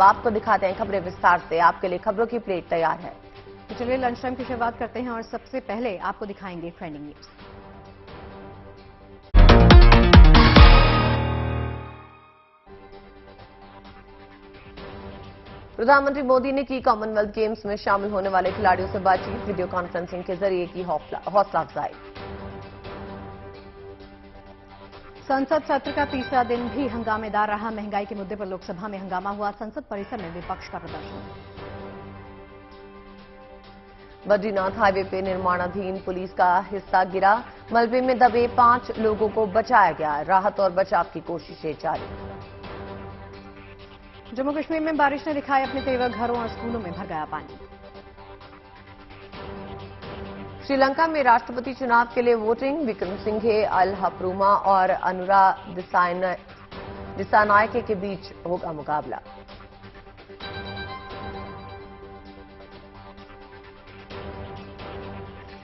आपको दिखाते हैं खबरें विस्तार से। आपके लिए खबरों की प्लेट तैयार है। तो चलिए लंच टाइम की शुरुआत करते हैं और सबसे पहले आपको दिखाएंगे ट्रेंडिंग न्यूज। प्रधानमंत्री मोदी ने की कॉमनवेल्थ गेम्स में शामिल होने वाले खिलाड़ियों से बातचीत। वीडियो कॉन्फ्रेंसिंग के जरिए की हौसला अफजाई। संसद सत्र का तीसरा दिन भी हंगामेदार रहा। महंगाई के मुद्दे पर लोकसभा में हंगामा हुआ। संसद परिसर में विपक्ष का प्रदर्शन। बद्रीनाथ हाईवे पे निर्माणाधीन पुलिस का हिस्सा गिरा। मलबे में दबे 5 लोगों को बचाया गया। राहत और बचाव की कोशिशें जारी। जम्मू कश्मीर में बारिश ने दिखाए अपने तेवर। घरों और स्कूलों में भर गया पानी। श्रीलंका में राष्ट्रपति चुनाव के लिए वोटिंग। विक्रमसिंघे, अल हप्रुमा और अनुरा दिसानायके के बीच होगा मुकाबला।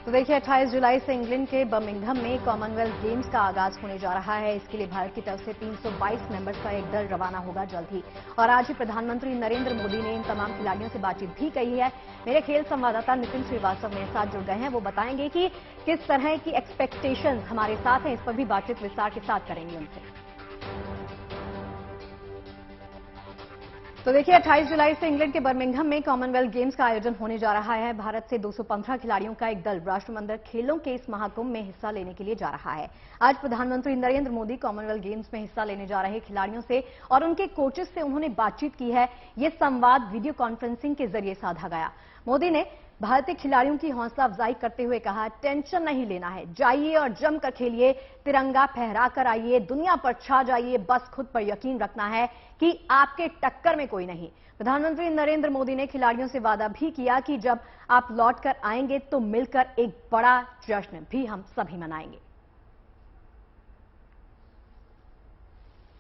तो देखिए 28 जुलाई से इंग्लैंड के बर्मिंघम में कॉमनवेल्थ गेम्स का आगाज होने जा रहा है। इसके लिए भारत की तरफ से 322 मेंबर्स का एक दल रवाना होगा जल्द ही। और आज ही प्रधानमंत्री नरेंद्र मोदी ने इन तमाम खिलाड़ियों से बातचीत भी की है। मेरे खेल संवाददाता नितिन श्रीवास्तव मेरे साथ जुड़ गए हैं। वो बताएंगे कि किस तरह की एक्सपेक्टेशंस हमारे साथ हैं। इस पर भी बातचीत विस्तार के साथ करेंगे उनसे। तो देखिए 28 जुलाई से इंग्लैंड के बर्मिंघम में कॉमनवेल्थ गेम्स का आयोजन होने जा रहा है। भारत से 215 खिलाड़ियों का एक दल राष्ट्रमंडल खेलों के इस महाकुंभ में हिस्सा लेने के लिए जा रहा है। आज प्रधानमंत्री नरेंद्र मोदी कॉमनवेल्थ गेम्स में हिस्सा लेने जा रहे खिलाड़ियों से और उनके कोचेस से उन्होंने बातचीत की है। ये संवाद वीडियो कॉन्फ्रेंसिंग के जरिए साधा गया। मोदी ने भारतीय खिलाड़ियों की हौसला अफजाई करते हुए कहा, टेंशन नहीं लेना है, जाइए और जमकर खेलिए, तिरंगा फहरा कर आइए, दुनिया पर छा जाइए, बस खुद पर यकीन रखना है कि आपके टक्कर में कोई नहीं। प्रधानमंत्री नरेंद्र मोदी ने खिलाड़ियों से वादा भी किया कि जब आप लौटकर आएंगे तो मिलकर एक बड़ा जश्न भी हम सभी मनाएंगे।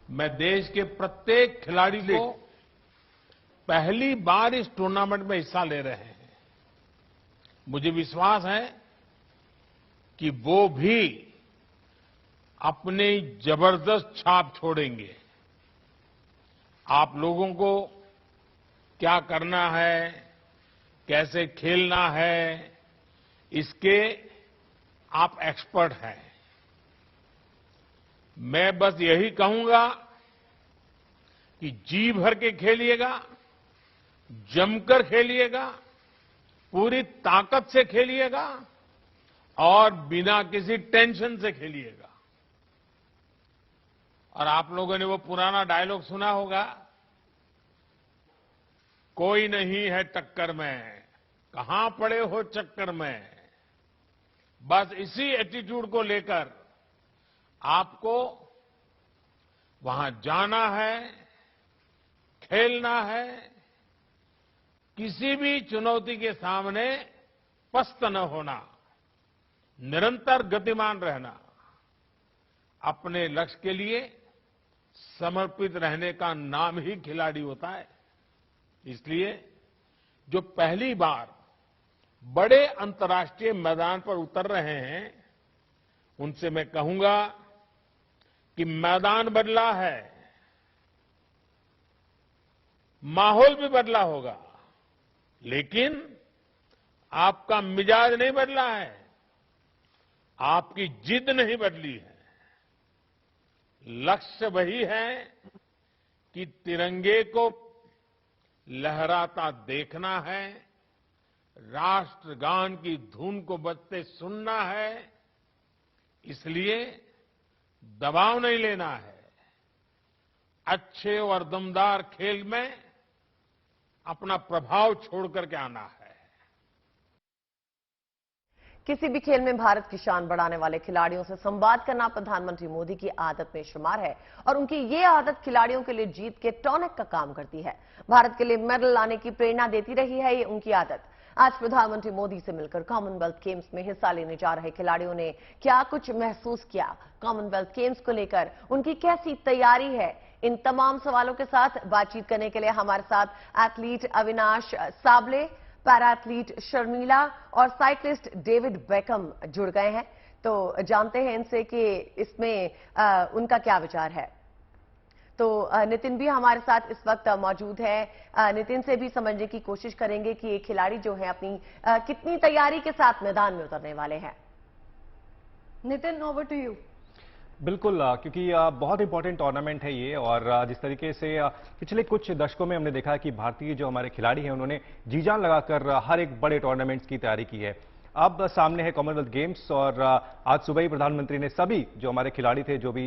मैं देश के प्रत्येक खिलाड़ी को पहली बार इस टूर्नामेंट में हिस्सा ले रहे हैं। मुझे विश्वास है कि वो भी अपनी जबरदस्त छाप छोड़ेंगे। आप लोगों को क्या करना है, कैसे खेलना है, इसके आप एक्सपर्ट हैं। मैं बस यही कहूंगा कि जी भर के खेलिएगा, जमकर खेलिएगा, पूरी ताकत से खेलिएगा और बिना किसी टेंशन से खेलिएगा। और आप लोगों ने वो पुराना डायलॉग सुना होगा, कोई नहीं है टक्कर में, कहां पड़े हो चक्कर में। बस इसी एटीट्यूड को लेकर आपको वहां जाना है, खेलना है, किसी भी चुनौती के सामने पस्त न होना, निरंतर गतिमान रहना, अपने लक्ष्य के लिए समर्पित रहने का नाम ही खिलाड़ी होता है। इसलिए जो पहली बार बड़े अंतर्राष्ट्रीय मैदान पर उतर रहे हैं, उनसे मैं कहूंगा कि मैदान बदला है, माहौल भी बदला होगा, लेकिन आपका मिजाज नहीं बदला है, आपकी जिद नहीं बदली है। लक्ष्य वही है कि तिरंगे को लहराता देखना है, राष्ट्रगान की धुन को बजते सुनना है। इसलिए दबाव नहीं लेना है, अच्छे और दमदार खेल में अपना प्रभाव छोड़ करके आना है। किसी भी खेल में भारत की शान बढ़ाने वाले खिलाड़ियों से संवाद करना प्रधानमंत्री मोदी की आदत में शुमार है और उनकी ये आदत खिलाड़ियों के लिए जीत के टॉनिक का काम करती है। भारत के लिए मेडल लाने की प्रेरणा देती रही है ये उनकी आदत। आज प्रधानमंत्री मोदी से मिलकर कॉमनवेल्थ गेम्स में हिस्सा लेने जा रहे खिलाड़ियों ने क्या कुछ महसूस किया, कॉमनवेल्थ गेम्स को लेकर उनकी कैसी तैयारी है, इन तमाम सवालों के साथ बातचीत करने के लिए हमारे साथ athlete Avinash Sable, para athlete Sharmila और साइक्लिस्ट डेविड बेकम जुड़ गए हैं। तो जानते हैं इनसे कि इसमें उनका क्या विचार है। तो नितिन भी हमारे साथ इस वक्त मौजूद है। नितिन से भी समझने की कोशिश करेंगे कि ये खिलाड़ी जो है अपनी कितनी तैयारी के साथ मैदान में उतरने वाले हैं। Nitin, over to you. बिल्कुल, क्योंकि बहुत इंपॉर्टेंट टूर्नामेंट है ये, और जिस तरीके से पिछले कुछ दशकों में हमने देखा है कि भारतीय जो हमारे खिलाड़ी हैं उन्होंने जी जान लगाकर हर एक बड़े टूर्नामेंट्स की तैयारी की है। अब सामने है कॉमनवेल्थ गेम्स, और आज सुबह ही प्रधानमंत्री ने सभी जो हमारे खिलाड़ी थे, जो भी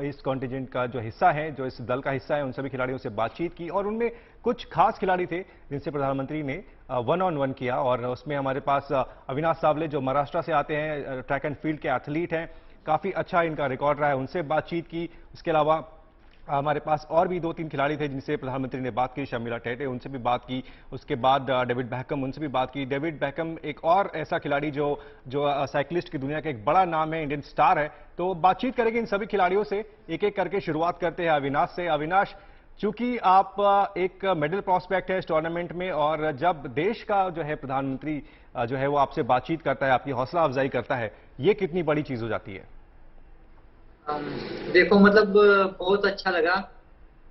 इस कॉन्टिजेंट का जो हिस्सा है, जो इस दल का हिस्सा है, उन सभी खिलाड़ियों से बातचीत की, और उनमें कुछ खास खिलाड़ी थे जिनसे प्रधानमंत्री ने वन-ऑन-वन किया। और उसमें हमारे पास अविनाश सावले जो महाराष्ट्र से आते हैं, ट्रैक एंड फील्ड के एथलीट हैं, काफी अच्छा इनका रिकॉर्ड रहा है, उनसे बातचीत की। उसके अलावा हमारे पास और भी 2-3 खिलाड़ी थे जिनसे प्रधानमंत्री ने बात की, शर्मिला टेटे, उनसे भी बात की। उसके बाद डेविड बेकहम, उनसे भी बात की। डेविड बेकहम एक और ऐसा खिलाड़ी जो साइकिलिस्ट की दुनिया का एक बड़ा नाम है, इंडियन स्टार है। तो बातचीत करेंगे इन सभी खिलाड़ियों से, एक एक करके शुरुआत करते हैं अविनाश से। अविनाश, चूंकि आप एक मेडल प्रॉस्पेक्ट है इस टूर्नामेंट में, और जब देश का जो है प्रधानमंत्री जो है वो आपसे बातचीत करता है, आपकी हौसला अफजाई करता है, ये कितनी बड़ी चीज हो जाती है? देखो, मतलब बहुत अच्छा लगा,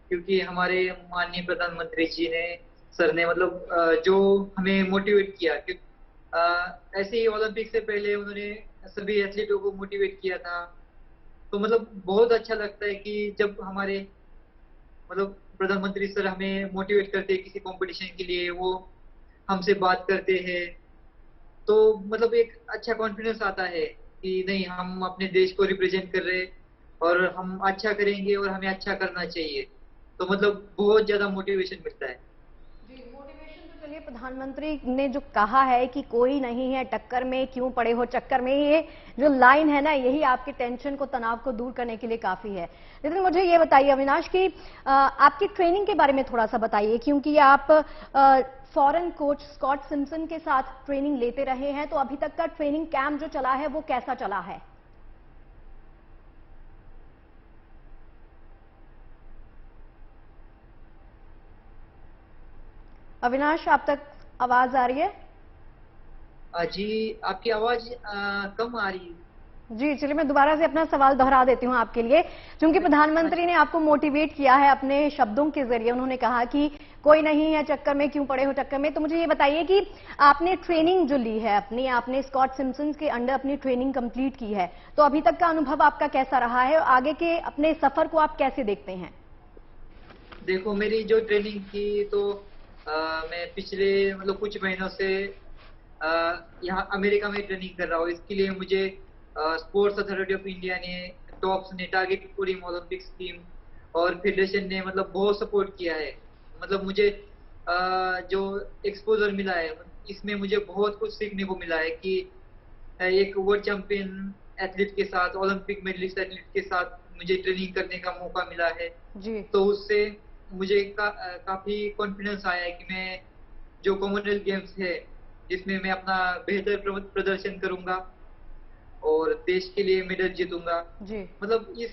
क्योंकि हमारे माननीय प्रधानमंत्री जी ने, सर ने, मतलब जो हमें मोटिवेट किया। ऐसे ही ओलंपिक से पहले उन्होंने सभी एथलीटों को मोटिवेट किया था। तो मतलब बहुत अच्छा लगता है कि जब हमारे मतलब प्रधानमंत्री सर हमें मोटिवेट करते हैं किसी कंपटीशन के लिए, वो हमसे बात करते हैं, तो मतलब एक अच्छा कॉन्फिडेंस आता है कि नहीं, हम अपने देश को रिप्रेजेंट कर रहे हैं और हम अच्छा करेंगे और हमें अच्छा करना चाहिए। तो मतलब बहुत ज्यादा मोटिवेशन मिलता है। जी, मोटिवेशन तो चलिए, प्रधानमंत्री ने जो कहा है कि कोई नहीं है टक्कर में, क्यों पड़े हो चक्कर में, ये जो लाइन है ना, यही आपके टेंशन को, तनाव को दूर करने के लिए काफी है। लेकिन मुझे ये बताइए अविनाश कि आपकी ट्रेनिंग के बारे में थोड़ा सा बताइए, क्योंकि आप फॉरेन कोच स्कॉट सिम्पसन के साथ ट्रेनिंग लेते रहे हैं, तो अभी तक का ट्रेनिंग कैंप जो चला है वो कैसा चला है? अविनाश, आप तक आवाज आ रही है? जी, आपकी आवाज कम आ रही है। जी, चलिए मैं दोबारा से अपना सवाल दोहरा देती हूं आपके लिए, क्योंकि प्रधानमंत्री ने आपको मोटिवेट किया है अपने शब्दों के जरिए। उन्होंने कहा कि कोई नहीं है चक्कर में, क्यों पड़े हो चक्कर में। तो मुझे ये बताइए कि आपने ट्रेनिंग जो ली है अपनी, आपने स्कॉट सिम्पसन के अंडर अपनी ट्रेनिंग कंप्लीट की है, तो अभी तक का अनुभव आपका कैसा रहा है और आगे के अपने सफर को आप कैसे देखते हैं? देखो, मेरी जो ट्रेनिंग थी, तो मैं पिछले मतलब कुछ महीनों से यहाँ अमेरिका में ट्रेनिंग कर रहा हूँ। इसके लिए मुझे स्पोर्ट्स अथॉरिटी ऑफ इंडिया ने, टॉप्स ने, टारगेट टूरिंग ओलंपिक स्कीम और फेडरेशन ने मतलब बहुत सपोर्ट किया है। मतलब मुझे जो एक्सपोजर मिला है, इसमें मुझे बहुत कुछ सीखने को मिला है कि एक वर्ल्ड चैंपियन एथलीट के साथ, ओलंपिक मेडलिस्ट एथलीट के साथ मुझे ट्रेनिंग करने का मौका मिला है जी। तो उससे मुझे काफी कॉन्फिडेंस आया है कि मैं जो कॉमनवेल्थ गेम्स है जिसमें मैं अपना बेहतर प्रदर्शन करूंगा और देश के लिए मेडल जीतूंगा जी। मतलब इस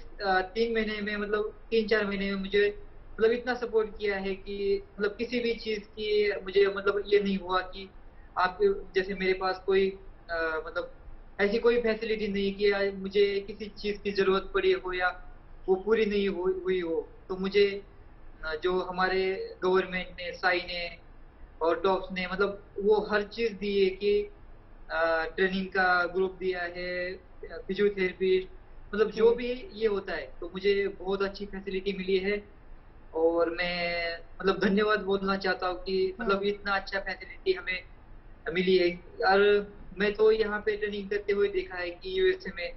3 महीने में, मतलब 3-4 महीने में मुझे मतलब इतना सपोर्ट किया है कि मतलब किसी भी चीज की मुझे मतलब ये नहीं हुआ कि आप जैसे मेरे पास कोई मतलब ऐसी कोई फैसिलिटी नहीं कि मुझे किसी चीज की जरूरत पड़ी हो या वो पूरी नहीं हुई हो। तो मुझे जो हमारे गवर्नमेंट ने, साई ने और टॉप्स ने मतलब वो हर चीज दी है कि ट्रेनिंग का ग्रुप दिया है, फिजियोथेरेपी, मतलब जो भी ये होता है, तो मुझे बहुत अच्छी फैसिलिटी मिली है। और मैं मतलब धन्यवाद बोलना चाहता हूँ कि मतलब इतना अच्छा फैसिलिटी हमें मिली है। और मैं तो यहाँ पे ट्रेनिंग करते हुए देखा है कि यूएसए में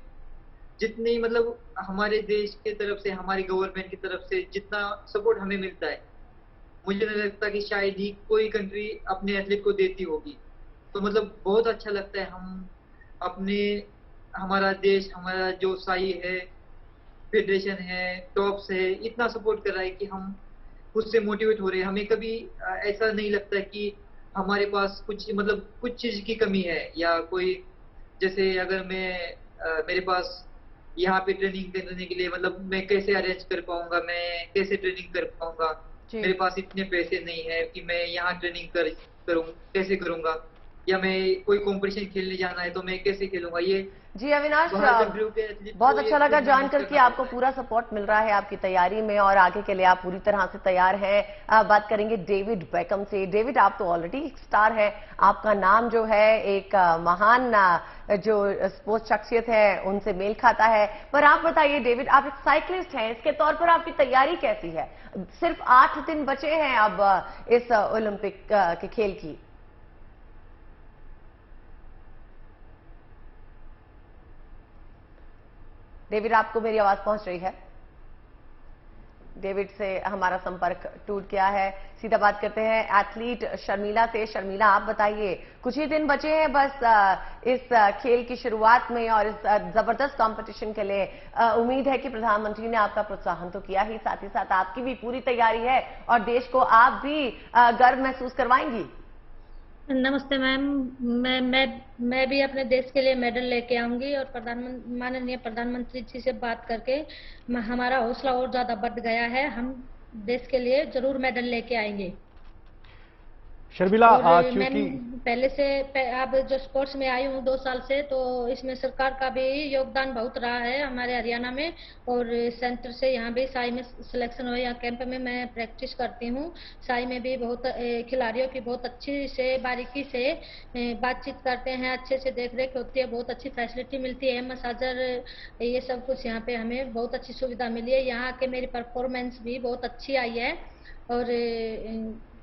जितनी मतलब हमारे देश की तरफ से, हमारी गवर्नमेंट की तरफ से जितना सपोर्ट हमें मिलता है, मुझे नहीं लगता कि शायद ही कोई कंट्री अपने एथलीट को देती होगी। तो मतलब बहुत अच्छा लगता है, हम अपने, हमारा देश, हमारा जो साई है, फेडरेशन है, टॉप्स है, इतना सपोर्ट कर रहा है कि हम उससे मोटिवेट हो रहे हैं। हमें कभी ऐसा नहीं लगता कि हमारे पास कुछ मतलब कुछ चीज की कमी है या कोई, जैसे अगर मैं मेरे पास यहाँ पे ट्रेनिंग करने के लिए मतलब मैं कैसे अरेंज कर पाऊंगा, मैं कैसे ट्रेनिंग कर पाऊंगा, मेरे पास इतने पैसे नहीं है कि मैं यहाँ ट्रेनिंग करूँ, कैसे करूंगा, या मैं कोई कंपटीशन खेलने जाना है तो मैं कैसे खेलूंगा, ये जी अविनाश, भारत ग्रुप के एथलीट बहुत को अच्छा ये लगा खुद जानकर मेहनत कि करना आपको पड़ता है। पूरा सपोर्ट मिल रहा है आपकी तैयारी में और आगे के लिए आप पूरी तरह से तैयार हैं। बात करेंगे डेविड बेकहम से। डेविड, आप तो ऑलरेडी एक स्टार है, आपका नाम जो है एक महान जो स्पोर्ट्स शख्सियत है उनसे मेल खाता है। पर आप बताइए डेविड, आप एक साइकिलिस्ट हैं, इसके तौर पर आपकी तैयारी कैसी है? सिर्फ 8 दिन बचे हैं अब इस ओलंपिक के खेल की। डेविड, आपको मेरी आवाज पहुंच रही है? डेविड से हमारा संपर्क टूट गया है। सीधा बात करते हैं एथलीट शर्मिला से। शर्मिला, आप बताइए, कुछ ही दिन बचे हैं बस इस खेल की शुरुआत में और इस जबरदस्त कंपटीशन के लिए। उम्मीद है कि प्रधानमंत्री ने आपका प्रोत्साहन तो किया ही, साथ ही साथ आपकी भी पूरी तैयारी है और देश को आप भी गर्व महसूस करवाएंगी। नमस्ते मैम, मैं भी अपने देश के लिए मेडल लेके आऊंगी और माननीय प्रधानमंत्री जी से बात करके हमारा हौसला और ज्यादा बढ़ गया है। हम देश के लिए जरूर मेडल लेके आएंगे। शर्मिला, और मैं चूंकि पहले से अब जो स्पोर्ट्स में आई हूँ 2 साल से, तो इसमें सरकार का भी योगदान बहुत रहा है हमारे हरियाणा में। और सेंटर से यहाँ भी साई में सिलेक्शन हुआ, यहाँ कैंप में मैं प्रैक्टिस करती हूँ। साई में भी बहुत खिलाड़ियों की बहुत अच्छी से बारीकी से बातचीत करते हैं, अच्छे से देख रेख होती है, बहुत अच्छी फैसिलिटी मिलती है, मसाजर, ये सब कुछ यहाँ पे हमें बहुत अच्छी सुविधा मिली है। यहाँ के मेरी परफॉर्मेंस भी बहुत अच्छी आई है और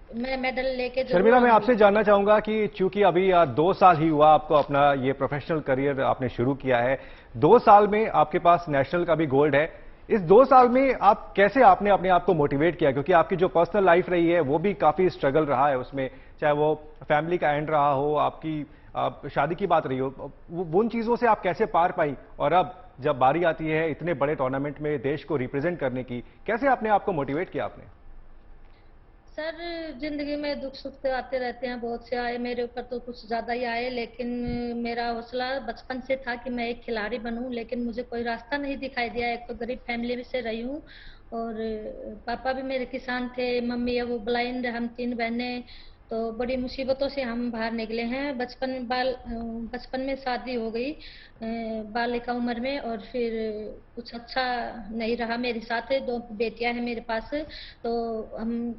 मैं मेडल लेके जरूर शर्मिला, मैं आऊंगी। आपसे जानना चाहूंगा कि चूंकि अभी 2 साल ही हुआ आपको अपना ये प्रोफेशनल करियर आपने शुरू किया है, 2 साल में आपके पास नेशनल का भी गोल्ड है। इस 2 साल में आप कैसे आपने अपने आप को मोटिवेट किया, क्योंकि आपकी जो पर्सनल लाइफ रही है वो भी काफी स्ट्रगल रहा है उसमें, चाहे वो फैमिली का एंड रहा हो, आपकी शादी की बात रही हो, उन चीजों से आप कैसे पार पाई और अब जब बारी आती है इतने बड़े टूर्नामेंट में देश को रिप्रेजेंट करने की, कैसे अपने आप को मोटिवेट किया आपने? सर, जिंदगी में दुख सुख तो आते रहते हैं, बहुत से आए, मेरे ऊपर तो कुछ ज्यादा ही आए, लेकिन मेरा हौसला बचपन से था कि मैं एक खिलाड़ी बनूं, लेकिन मुझे कोई रास्ता नहीं दिखाई दिया। एक तो गरीब फैमिली से रही हूँ और पापा भी मेरे किसान थे, मम्मी है वो ब्लाइंड, हम 3 बहनें, तो बड़ी मुसीबतों से हम बाहर निकले हैं। बचपन में शादी हो गई बालिका उम्र में, और फिर कुछ अच्छा नहीं रहा मेरे साथ। 2 बेटियां हैं मेरे पास, तो हम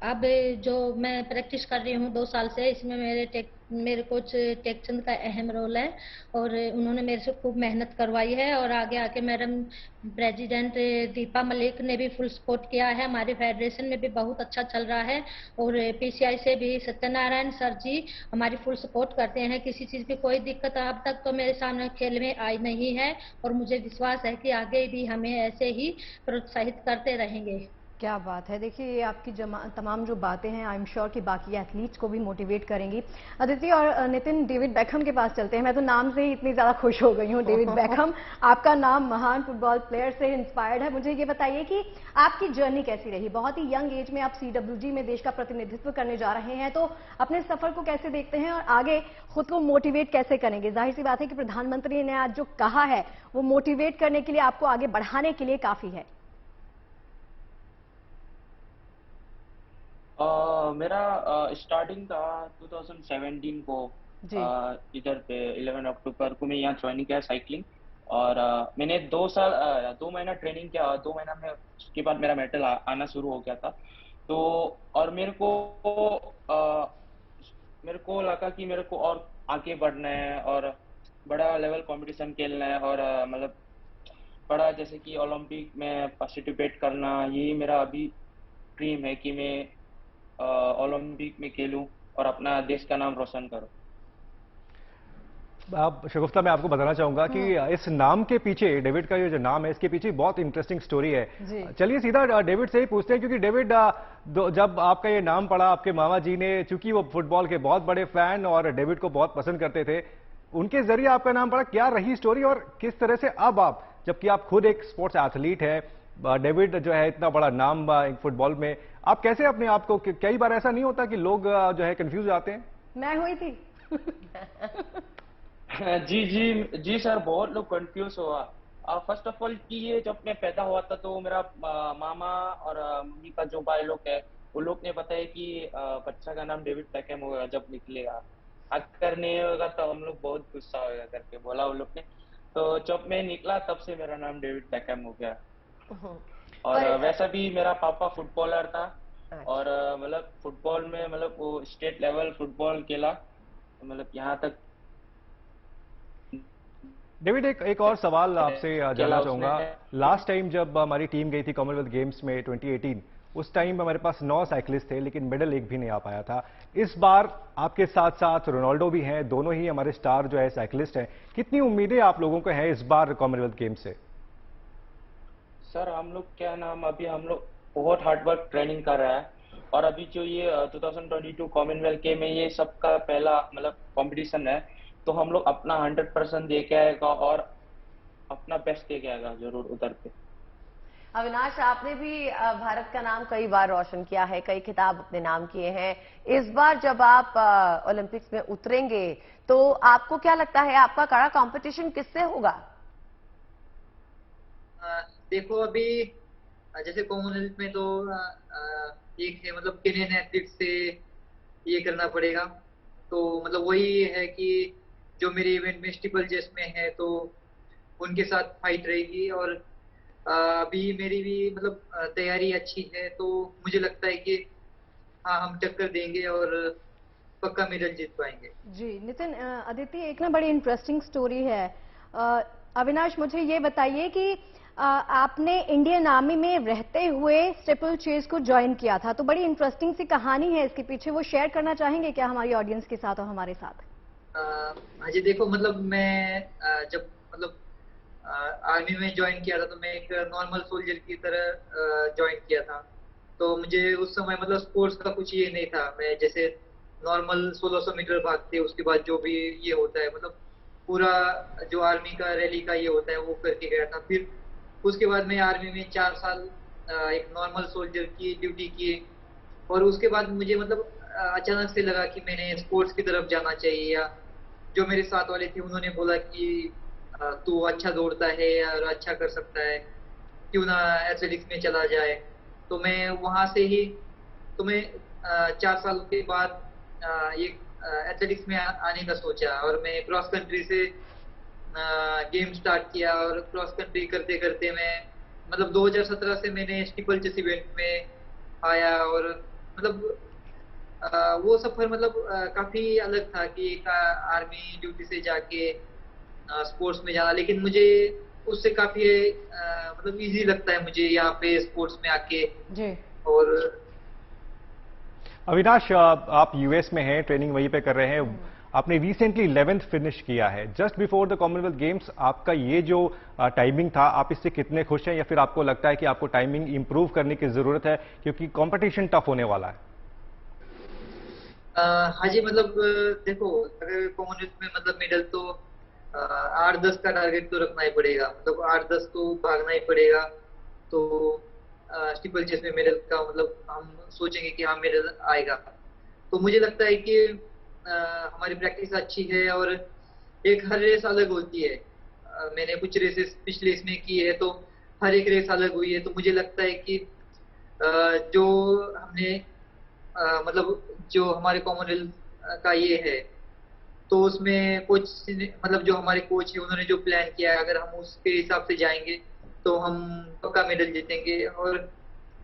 अब जो मैं प्रैक्टिस कर रही हूँ 2 साल से, इसमें मेरे कोच टेकचंद का अहम रोल है और उन्होंने मेरे से खूब मेहनत करवाई है। और आगे आके मैडम प्रेसिडेंट दीपा मलिक ने भी फुल सपोर्ट किया है, हमारे फेडरेशन में भी बहुत अच्छा चल रहा है और पीसीआई से भी सत्यनारायण सर जी हमारी फुल सपोर्ट करते हैं। किसी चीज की कोई दिक्कत अब तक तो मेरे सामने खेल में आई नहीं है और मुझे विश्वास है कि आगे भी हमें ऐसे ही प्रोत्साहित करते रहेंगे। क्या बात है। देखिए, ये आपकी तमाम जो बातें हैं, आई एम श्योर कि बाकी एथलीट्स को भी मोटिवेट करेंगी। अदिति और नितिन, डेविड बेकहम के पास चलते हैं। मैं तो नाम से ही इतनी ज्यादा खुश हो गई हूँ। डेविड बेकहम, आपका नाम महान फुटबॉल प्लेयर से इंस्पायर्ड है। मुझे ये बताइए कि आपकी जर्नी कैसी रही? बहुत ही यंग एज में आप CWG में देश का प्रतिनिधित्व करने जा रहे हैं, तो अपने सफर को कैसे देखते हैं और आगे खुद को मोटिवेट कैसे करेंगे? जाहिर सी बात है कि प्रधानमंत्री ने आज जो कहा है वो मोटिवेट करने के लिए, आपको आगे बढ़ाने के लिए काफी है। मेरा स्टार्टिंग था 2017 को, इधर पे 11 अक्टूबर को मैं यहाँ ज्वाइन किया साइकिलिंग। और मैंने 2 महीना ट्रेनिंग किया, 2 महीना में उसके बाद मेरा मेडल आना शुरू हो गया था। तो और मेरे को लगा कि मेरे को और आगे बढ़ना है और बड़ा लेवल कंपटीशन खेलना है और मतलब बड़ा, जैसे कि ओलंपिक में पार्टिसिपेट करना, यही मेरा अभी ड्रीम है कि मैं ओलंपिक में खेलूं और अपना देश का नाम रोशन करूं। आप शगुफ्ता, मैं आपको बताना चाहूंगा कि इस नाम के पीछे, डेविड का ये जो नाम है, इसके पीछे बहुत इंटरेस्टिंग स्टोरी है। चलिए सीधा डेविड से ही पूछते हैं, क्योंकि डेविड, जब आपका ये नाम पड़ा, आपके मामा जी ने, चूंकि वो फुटबॉल के बहुत बड़े फैन और डेविड को बहुत पसंद करते थे, उनके जरिए आपका नाम पड़ा। क्या रही स्टोरी और किस तरह से अब आप, जबकि आप खुद एक स्पोर्ट्स एथलीट है, डेविड जो है इतना बड़ा नाम फुटबॉल में, आप कैसे अपने आप को, कई बार ऐसा नहीं होता कि लोग जो है कंफ्यूज आते हैं? मैं हुई थी। जी सर, बहुत लोग कंफ्यूज हुआ। फर्स्ट ऑफ ऑल कि ये जब मैं पैदा हुआ था तो मेरा मामा और मम्मी का जो भाई लोग है, वो लोग ने बताया कि बच्चा का नाम डेविड बेकहम होगा जब निकलेगा। अगर नहीं होगा तो हम लोग बहुत गुस्सा होगा करके बोला उन लोग ने। तो जब मैं निकला तब से मेरा नाम डेविड बेकहम हो गया। और वैसा भी मेरा पापा फुटबॉलर था और मतलब फुटबॉल में मतलब वो स्टेट लेवल फुटबॉल खेला, मतलब यहाँ तक। डेविड, एक और सवाल आपसे जानना खेला चाहूंगा। उसने। लास्ट टाइम जब हमारी टीम गई थी कॉमनवेल्थ गेम्स में 2018, उस टाइम हमारे पास 9 साइकिलिस्ट थे, लेकिन मेडल एक भी नहीं आ पाया था। इस बार आपके साथ साथ रोनाल्डो भी हैं, दोनों ही हमारे स्टार जो है साइकिलिस्ट हैं। कितनी उम्मीदें आप लोगों को हैं इस बार कॉमनवेल्थ गेम्स से? सर हम लोग क्या नाम, अभी हम लोग बहुत हार्ड वर्क ट्रेनिंग कर रहा है और अभी जो ये 2022 कॉमनवेल्थ गेम में ये सबका पहला मतलब कंपटीशन है, तो हम लोग अपना 100% दे के आएगा और अपना बेस्ट दे के आएगा जरूर उधर पे। अविनाश, आपने भी भारत का नाम कई बार रोशन किया है, कई खिताब अपने नाम किए हैं। इस बार जब आप ओलंपिक्स में उतरेंगे तो आपको क्या लगता है आपका कड़ा कंपटीशन किससे होगा? देखो अभी जैसे कॉमनवेल्थ में तो एक है मतलब केनियन एथलीट से ये करना पड़ेगा, तो मतलब वही है कि जो मेरे इवेंट में स्टीपल चेस में है तो उनके साथ फाइट रहेगी। और अभी मेरी भी मतलब तैयारी अच्छी है, तो मुझे लगता है कि हाँ हम टक्कर देंगे और पक्का मेडल जीत पाएंगे। जी नितिन, अदिति, एक ना बड़ी इंटरेस्टिंग स्टोरी है। अविनाश, मुझे ये बताइए कि आपने इंडियन आर्मी में रहते हुए स्टीपल चेस को ज्वाइन किया था, तो बड़ी इंटरेस्टिंग सी कहानी है इसके पीछे, वो शेयर करना चाहेंगे क्या हमारी ऑडियंस के साथ और हमारे साथ? हाँ जी, देखो मतलब मैं जब मतलब आर्मी में ज्वाइन किया था तो मैं एक नॉर्मल सोल्जर की तरह ज्वाइन किया था। तो मुझे उस समय मतलब स्पोर्ट्स का कुछ ये नहीं था, मैं जैसे नॉर्मल 1600 मीटर भागते उसके बाद जो भी ये होता है मतलब पूरा जो आर्मी का रैली का ये होता है वो करके गया था। फिर उसके बाद मैं आर्मी में 4 साल एक नॉर्मल सोल्जर की ड्यूटी की। और उसके बाद मुझे मतलब अचानक से लगा कि मैंने स्पोर्ट्स की तरफ जाना चाहिए, या जो मेरे साथ वाले थे उन्होंने बोला कि तू अच्छा दौड़ता है और अच्छा कर सकता है, क्यों ना एथलेटिक्स में चला जाए। तो मैं वहां से ही तो मैं 4 साल के बाद ये एथलेटिक्स में आने का सोचा और मैं क्रॉस कंट्री से गेम स्टार्ट किया। और क्रॉस कंट्री करते करते मैं मतलब 2017 से मैंने स्टीपल चेस इवेंट में आया। और मतलब वो सफर मतलब काफी अलग था कि एक आर्मी ड्यूटी से जाके स्पोर्ट्स में जाना, लेकिन मुझे उससे काफी मतलब इजी लगता है मुझे यहाँ पे स्पोर्ट्स में आके। जी। और अविनाश, आप यूएस में हैं, ट्रेनिंग वहीं पे कर रहे हैं। आपने रिसेंटली 11th फिनिश किया है just before the Commonwealth games. आपका ये जो टाइमिंग था, आप इससे कितने खुश हैं, या फिर आपको लगता है कि आपको टाइमिंग इंप्रूव करने की जरूरत है क्योंकि कंपटीशन टफ होने वाला है? हाँ जी, मतलब देखो अगर कॉमनवेल्थ में मतलब मेडल तो 8-10 का टारगेट तो रखना ही पड़ेगा, मतलब 8-10 तो भागना ही पड़ेगा। तो स्टीपल चेस में मेडल का मतलब हम सोचेंगे कि हाँ मेडल आएगा। तो मुझे लगता है कि हमारी प्रैक्टिस अच्छी है और एक हर रेस अलग होती है। मैंने कुछ रेसेस पिछले इसमें की है तो हर एक रेस अलग हुई है। तो मुझे लगता है कि जो हमने मतलब जो हमारे कॉमनवेल्थ का ये है तो उसमें कोच मतलब जो हमारे कोच है उन्होंने जो प्लान किया है, अगर हम उसके हिसाब से जाएंगे तो हम पक्का मेडल जीतेंगे। और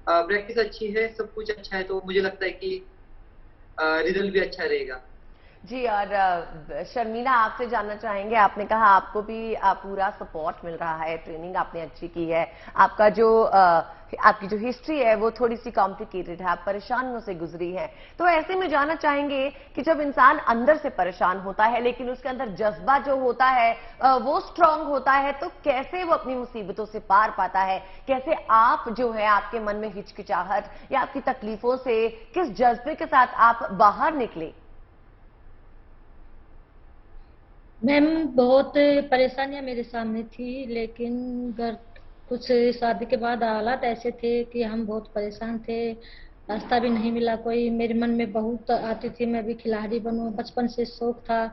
प्रैक्टिस अच्छी है, सब कुछ अच्छा है, तो मुझे लगता है कि रिजल्ट भी अच्छा रहेगा। जी, और शर्मिला, आपसे जानना चाहेंगे, आपने कहा आपको भी पूरा सपोर्ट मिल रहा है, ट्रेनिंग आपने अच्छी की है, आपका जो आपकी जो हिस्ट्री है वो थोड़ी सी कॉम्प्लिकेटेड है, आप परेशानियों से गुजरी है, तो ऐसे में जानना चाहेंगे कि जब इंसान अंदर से परेशान होता है लेकिन उसके अंदर जज्बा जो होता है वो स्ट्रांग होता है, तो कैसे वो अपनी मुसीबतों से पार पाता है? कैसे आप जो है आपके मन में हिचकिचाहट या आपकी तकलीफों से किस जज्बे के साथ आप बाहर निकले? मैम, बहुत परेशानियां मेरे सामने थी, लेकिन घर कुछ शादी के बाद हालात ऐसे थे कि हम बहुत परेशान थे। रास्ता भी नहीं मिला कोई। मेरे मन में बहुत आती थी मैं भी खिलाड़ी बनूं, बचपन से शौक था,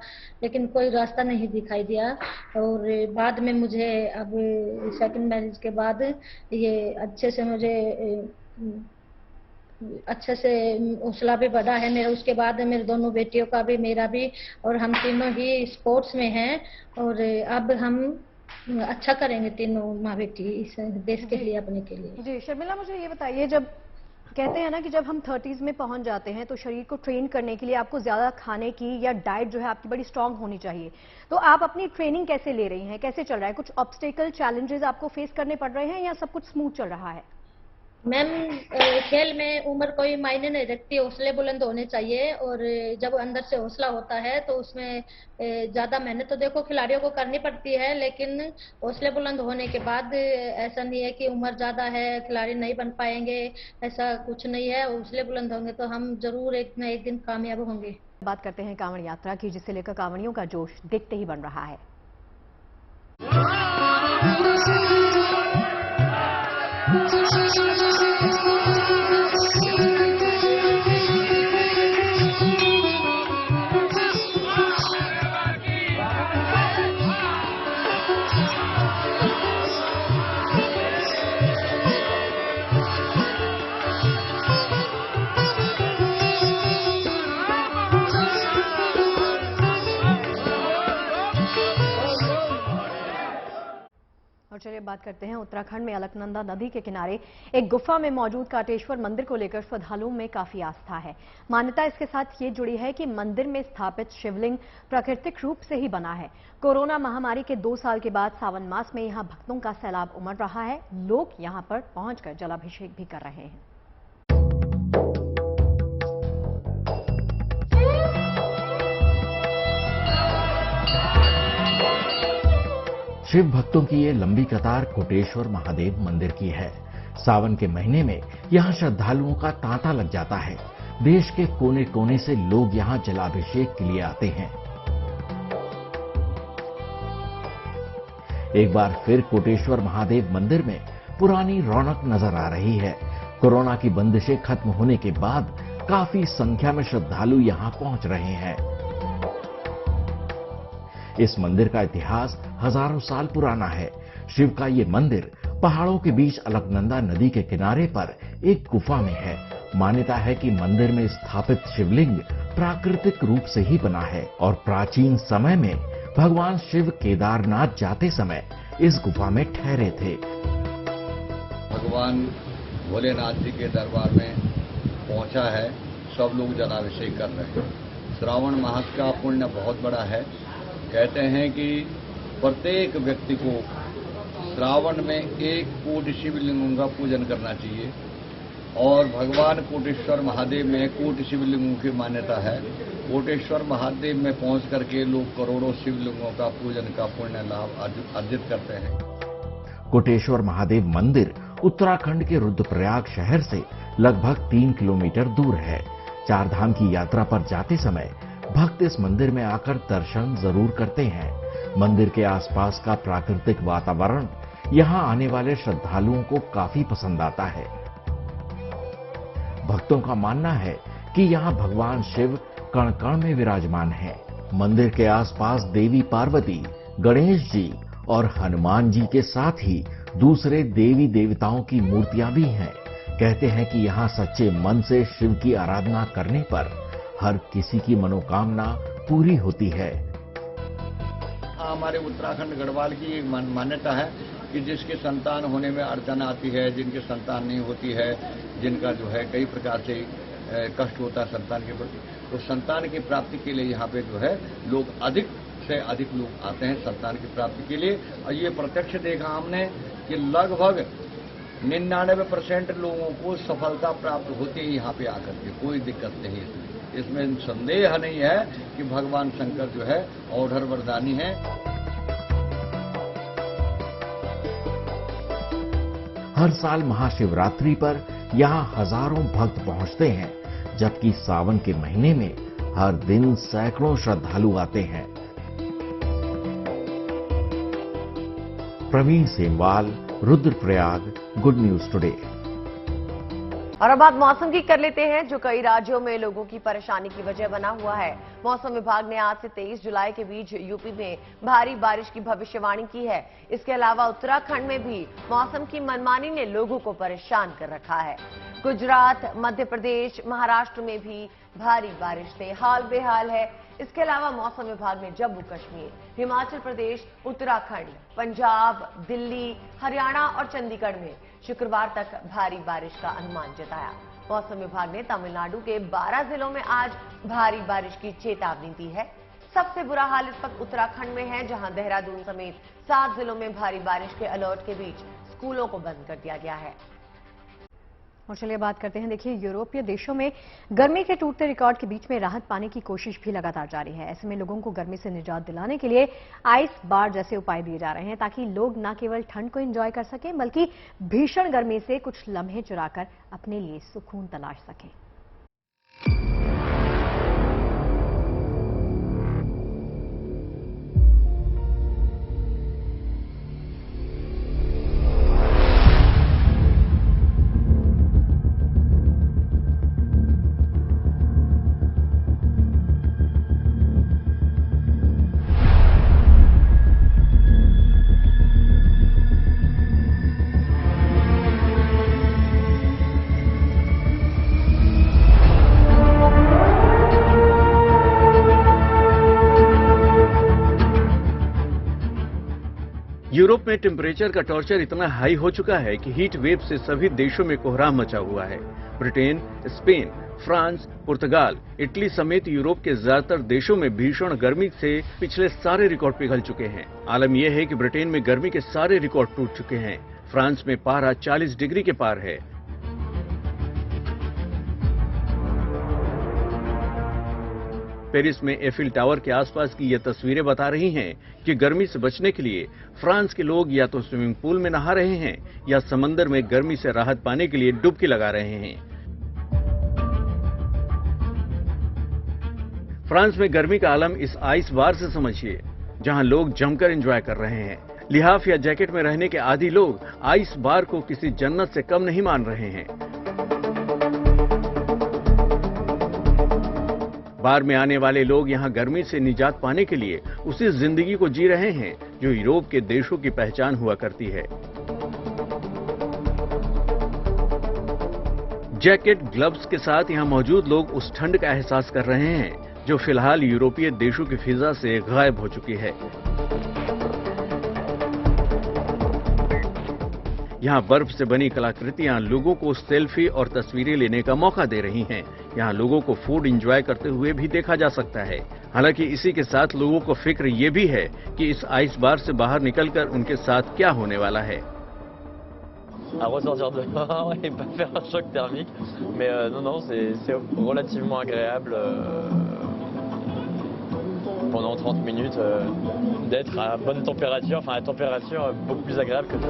लेकिन कोई रास्ता नहीं दिखाई दिया। और बाद में मुझे अब सेकंड मैरिज के बाद ये अच्छे से मुझे अच्छे से हौसला भी बढ़ा है मेरा। उसके बाद मेरे दोनों बेटियों का भी, मेरा भी, और हम तीनों ही स्पोर्ट्स में हैं और अब हम अच्छा करेंगे तीनों माँ बेटी इस देश के लिए, अपने के लिए। जी शर्मिला, मुझे ये बताइए, जब कहते हैं ना कि जब हम 30s में पहुंच जाते हैं तो शरीर को ट्रेन करने के लिए आपको ज्यादा खाने की या डाइट जो है आपकी बड़ी स्ट्रांग होनी चाहिए, तो आप अपनी ट्रेनिंग कैसे ले रही हैं, कैसे चल रहा है? कुछ ऑब्स्टेकल चैलेंजेस आपको फेस करने पड़ रहे हैं या सब कुछ स्मूथ चल रहा है? मैम, खेल में उम्र कोई मायने नहीं रखती, हौसले बुलंद होने चाहिए और जब अंदर से हौसला होता है तो उसमें ज्यादा मेहनत तो देखो खिलाड़ियों को करनी पड़ती है, लेकिन हौसले बुलंद होने के बाद ऐसा नहीं है कि उम्र ज्यादा है खिलाड़ी नहीं बन पाएंगे, ऐसा कुछ नहीं है। हौसले बुलंद होंगे तो हम जरूर एक न एक दिन कामयाब होंगे। बात करते हैं कांवड़ यात्रा की, जिसे लेकर कांवड़ियों का जोश देखते ही बन रहा है। और चलिए बात करते हैं उत्तराखंड में अलकनंदा नदी के किनारे एक गुफा में मौजूद काटेश्वर मंदिर को लेकर श्रद्धालुओं में काफी आस्था है। मान्यता इसके साथ ये जुड़ी है कि मंदिर में स्थापित शिवलिंग प्राकृतिक रूप से ही बना है। कोरोना महामारी के 2 साल के बाद सावन मास में यहां भक्तों का सैलाब उमड़ रहा है। लोग यहां पर पहुंचकर जलाभिषेक भी कर रहे हैं। शिव भक्तों की ये लंबी कतार कोटेश्वर महादेव मंदिर की है। सावन के महीने में यहां श्रद्धालुओं का तांता लग जाता है। देश के कोने कोने से लोग यहां जलाभिषेक के लिए आते हैं। एक बार फिर कोटेश्वर महादेव मंदिर में पुरानी रौनक नजर आ रही है। कोरोना की बंदिशें खत्म होने के बाद काफी संख्या में श्रद्धालु यहां पहुंच रहे हैं। इस मंदिर का इतिहास हजारों साल पुराना है। शिव का ये मंदिर पहाड़ों के बीच अलकनंदा नदी के किनारे पर एक गुफा में है। मान्यता है कि मंदिर में स्थापित शिवलिंग प्राकृतिक रूप से ही बना है और प्राचीन समय में भगवान शिव केदारनाथ जाते समय इस गुफा में ठहरे थे। भगवान भोलेनाथ जी के दरबार में पहुंचा है, सब लोग जलाभिषेक कर रहे हैं। श्रावण मास का पुण्य बहुत बड़ा है। कहते हैं कि प्रत्येक व्यक्ति को श्रावण में 1 कोटि शिवलिंगों का पूजन करना चाहिए और भगवान कोटेश्वर महादेव में 1 कोटि शिवलिंगों की मान्यता है। कोटेश्वर महादेव में पहुंच करके लोग करोड़ों शिवलिंगों का पूजन का पुण्य लाभ अर्जित करते हैं। कोटेश्वर महादेव मंदिर उत्तराखंड के रुद्रप्रयाग शहर से लगभग 3 किलोमीटर दूर है। 4 धाम की यात्रा पर जाते समय भक्त इस मंदिर में आकर दर्शन जरूर करते हैं। मंदिर के आसपास का प्राकृतिक वातावरण यहां आने वाले श्रद्धालुओं को काफी पसंद आता है। भक्तों का मानना है कि यहां भगवान शिव कण कण में विराजमान है। मंदिर के आसपास देवी पार्वती, गणेश जी और हनुमान जी के साथ ही दूसरे देवी देवताओं की मूर्तियां भी हैं। कहते हैं कि यहां सच्चे मन से शिव की आराधना करने पर हर किसी की मनोकामना पूरी होती है। हमारे उत्तराखंड गढ़वाल की एक मान्यता है कि जिसके संतान होने में अड़चन आती है, जिनके संतान नहीं होती है, जिनका जो है कई प्रकार से कष्ट होता है संतान के प्रति, तो संतान की प्राप्ति के लिए यहाँ पे जो है लोग अधिक से अधिक लोग आते हैं संतान की प्राप्ति के लिए। और ये प्रत्यक्ष देखा हमने कि लगभग 99% लोगों को सफलता प्राप्त होती है यहाँ पे आकर के, कोई दिक्कत नहीं। इसमें संदेह नहीं है कि भगवान शंकर जो है औढ़र वरदानी है। हर साल महाशिवरात्रि पर यहां हजारों भक्त पहुंचते हैं, जबकि सावन के महीने में हर दिन सैकड़ों श्रद्धालु आते हैं। Praveen Semwal, Rudraprayag, good news today. और अब बात मौसम की कर लेते हैं, जो कई राज्यों में लोगों की परेशानी की वजह बना हुआ है। मौसम विभाग ने आज से 23 जुलाई के बीच यूपी में भारी बारिश की भविष्यवाणी की है। इसके अलावा उत्तराखंड में भी मौसम की मनमानी ने लोगों को परेशान कर रखा है। गुजरात, मध्य प्रदेश, महाराष्ट्र में भी भारी बारिश से हाल बेहाल है। इसके अलावा मौसम विभाग ने जम्मू कश्मीर, हिमाचल प्रदेश, उत्तराखंड, पंजाब, दिल्ली, हरियाणा और चंडीगढ़ में शुक्रवार तक भारी बारिश का अनुमान जताया। मौसम विभाग ने तमिलनाडु के 12 जिलों में आज भारी बारिश की चेतावनी दी है। सबसे बुरा हाल इस वक्त उत्तराखंड में है, जहां देहरादून समेत 7 जिलों में भारी बारिश के अलर्ट के बीच स्कूलों को बंद कर दिया गया है। और चलिए बात करते हैं। देखिए, यूरोपीय देशों में गर्मी के टूटते रिकॉर्ड के बीच में राहत पाने की कोशिश भी लगातार जारी है। ऐसे में लोगों को गर्मी से निजात दिलाने के लिए आइस बार जैसे उपाय दिए जा रहे हैं, ताकि लोग न केवल ठंड को एंजॉय कर सकें, बल्कि भीषण गर्मी से कुछ लम्हे चुराकर अपने लिए सुकून तलाश सकें। यूरोप में टेम्परेचर का टॉर्चर इतना हाई हो चुका है कि हीट वेव से सभी देशों में कोहराम मचा हुआ है। ब्रिटेन, स्पेन, फ्रांस, पुर्तगाल, इटली समेत यूरोप के ज्यादातर देशों में भीषण गर्मी से पिछले सारे रिकॉर्ड पिघल चुके हैं। आलम यह है कि ब्रिटेन में गर्मी के सारे रिकॉर्ड टूट चुके हैं। फ्रांस में पारा 40 डिग्री के पार है। पेरिस में एफिल टावर के आसपास की ये तस्वीरें बता रही हैं कि गर्मी से बचने के लिए फ्रांस के लोग या तो स्विमिंग पूल में नहा रहे हैं या समंदर में गर्मी से राहत पाने के लिए डुबकी लगा रहे हैं। फ्रांस में गर्मी का आलम इस आइस बार से समझिए, जहां लोग जमकर एंजॉय कर रहे हैं। लिहाफ या जैकेट में रहने के आदी लोग आइस बार को किसी जन्नत से कम नहीं मान रहे हैं। बार में आने वाले लोग यहां गर्मी से निजात पाने के लिए उसी जिंदगी को जी रहे हैं जो यूरोप के देशों की पहचान हुआ करती है। जैकेट, ग्लव्स के साथ यहां मौजूद लोग उस ठंड का एहसास कर रहे हैं जो फिलहाल यूरोपीय देशों की फिजा से गायब हो चुकी है। यहाँ बर्फ से बनी कलाकृतियां लोगों को सेल्फी और तस्वीरें लेने का मौका दे रही हैं। यहाँ लोगों को फूड एंजॉय करते हुए भी देखा जा सकता है। हालांकि इसी के साथ लोगों को फिक्र ये भी है कि इस आइस बार से बाहर निकलकर उनके साथ क्या होने वाला है। À ressortir dehors et pas faire un choc thermique, mais non, c'est relativement agréable pendant 30 minutes d'être à bonne température, enfin à température beaucoup plus agréable que ça.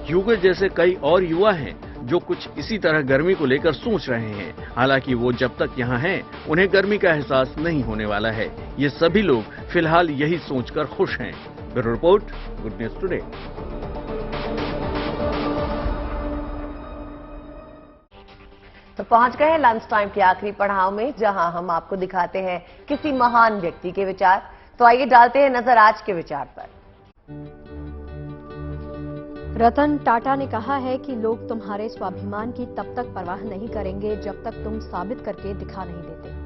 ह्यूगर जैसे कई और युवा हैं जो कुछ इसी तरह गर्मी को लेकर सोच रहे हैं। हालांकि वो जब तक यहाँ हैं उन्हें गर्मी का एहसास नहीं होने वाला है। ये सभी लोग फिलहाल यही सोचकर खुश हैं। Bureau report, good news today. तो पहुंच गए हैं लंच टाइम के आखिरी पड़ाव में, जहां हम आपको दिखाते हैं किसी महान व्यक्ति के विचार। तो आइए डालते हैं नजर आज के विचार पर। रतन टाटा ने कहा है कि लोग तुम्हारे स्वाभिमान की तब तक परवाह नहीं करेंगे जब तक तुम साबित करके दिखा नहीं देते।